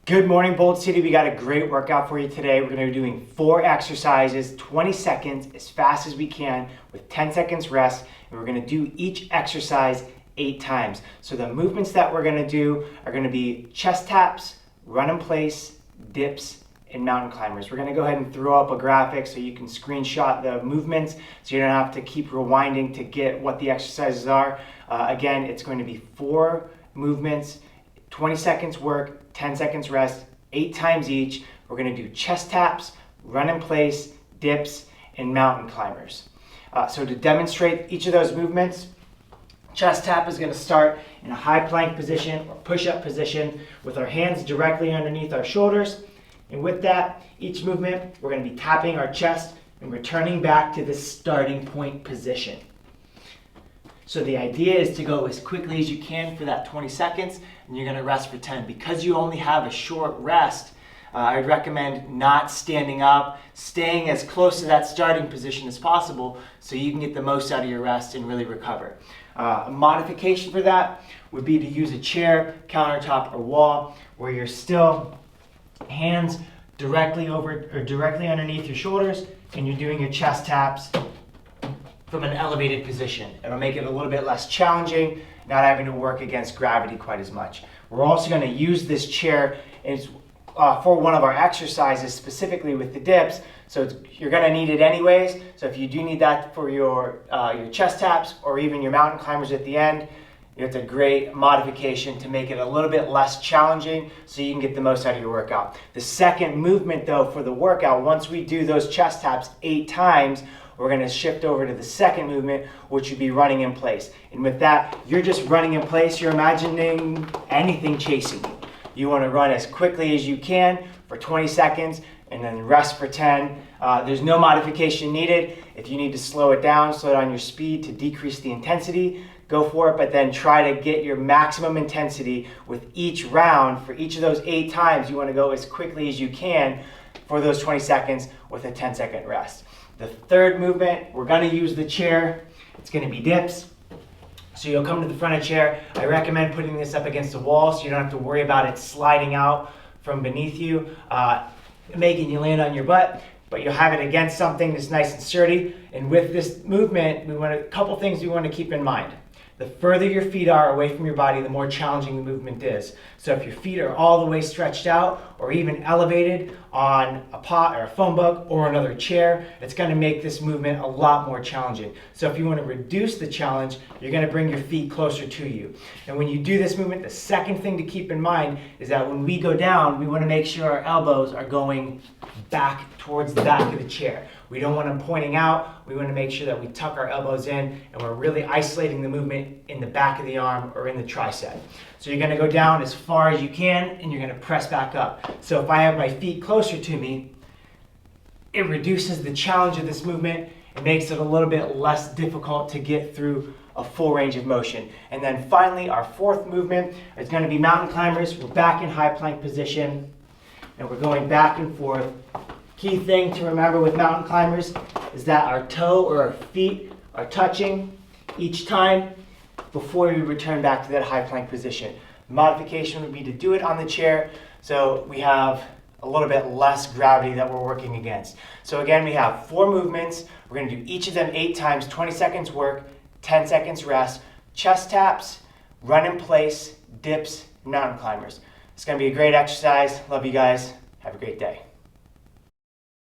Good morning, Bold City. We got a great workout for you today. We're going to be doing 4 exercises, 20 seconds, as fast as we can, with 10 seconds rest. And we're going to do each exercise 8 times. So the movements that we're going to do are going to be chest taps, run in place, dips, and mountain climbers. We're going to go ahead and throw up a graphic so you can screenshot the movements so you don't have to keep rewinding to get what the exercises are. Again, it's going to be 4 movements, 20 seconds work, 10 seconds rest, 8 times each. We're going to do chest taps, run in place, dips, and mountain climbers. So to demonstrate each of those movements, chest tap is going to start in a high plank position or push-up position with our hands directly underneath our shoulders. And with that, each movement, we're going to be tapping our chest and returning back to the starting point position. So the idea is to go as quickly as you can for that 20 seconds, and you're going to rest for 10. Because you only have a short rest, I would recommend not standing up, staying as close to that starting position as possible so you can get the most out of your rest and really recover. A modification for that would be to use a chair, countertop, or wall where you're still hands directly over or directly underneath your shoulders, and you're doing your chest taps from an elevated position. It'll make it a little bit less challenging, not having to work against gravity quite as much. We're also going to use this chair for one of our exercises, specifically with the dips. So you're going to need it anyways. So if you do need that for your chest taps or even your mountain climbers at the end, it's a great modification to make it a little bit less challenging so you can get the most out of your workout. The second movement though for the workout, once we do those chest taps 8 times, we're going to shift over to the second movement, which would be running in place. And with that, you're just running in place. You're imagining anything chasing you. You want to run as quickly as you can for 20 seconds and then rest for 10. There's no modification needed. If you need to slow it down your speed to decrease the intensity, go for it, but then try to get your maximum intensity with each round. For each of those 8 times, you want to go as quickly as you can for those 20 seconds with a 10-second rest. The third movement, we're going to use the chair. It's going to be dips. So you'll come to the front of the chair. I recommend putting this up against the wall so you don't have to worry about it sliding out from beneath you, making you land on your butt, but you'll have it against something that's nice and sturdy. And with this movement, a couple things we want to keep in mind. The further your feet are away from your body, the more challenging the movement is. So if your feet are all the way stretched out or even elevated on a pot or a phone book or another chair, it's going to make this movement a lot more challenging. So if you want to reduce the challenge, you're going to bring your feet closer to you. And when you do this movement, the second thing to keep in mind is that when we go down, we want to make sure our elbows are going back towards the back of the chair. We don't want them pointing out. We want to make sure that we tuck our elbows in and we're really isolating the movement in the back of the arm or in the tricep. So you're going to go down as far as you can and you're going to press back up. So if I have my feet closer to me, it reduces the challenge of this movement. It makes it a little bit less difficult to get through a full range of motion. And then finally, our fourth movement is going to be mountain climbers. We're back in high plank position and we're going back and forth. Key thing to remember with mountain climbers is that our toe or our feet are touching each time before we return back to that high plank position. Modification would be to do it on the chair so we have a little bit less gravity that we're working against. So again, we have 4 movements. We're going to do each of them 8 times, 20 seconds work, 10 seconds rest, chest taps, run in place, dips, mountain climbers. It's going to be a great exercise. Love you guys. Have a great day.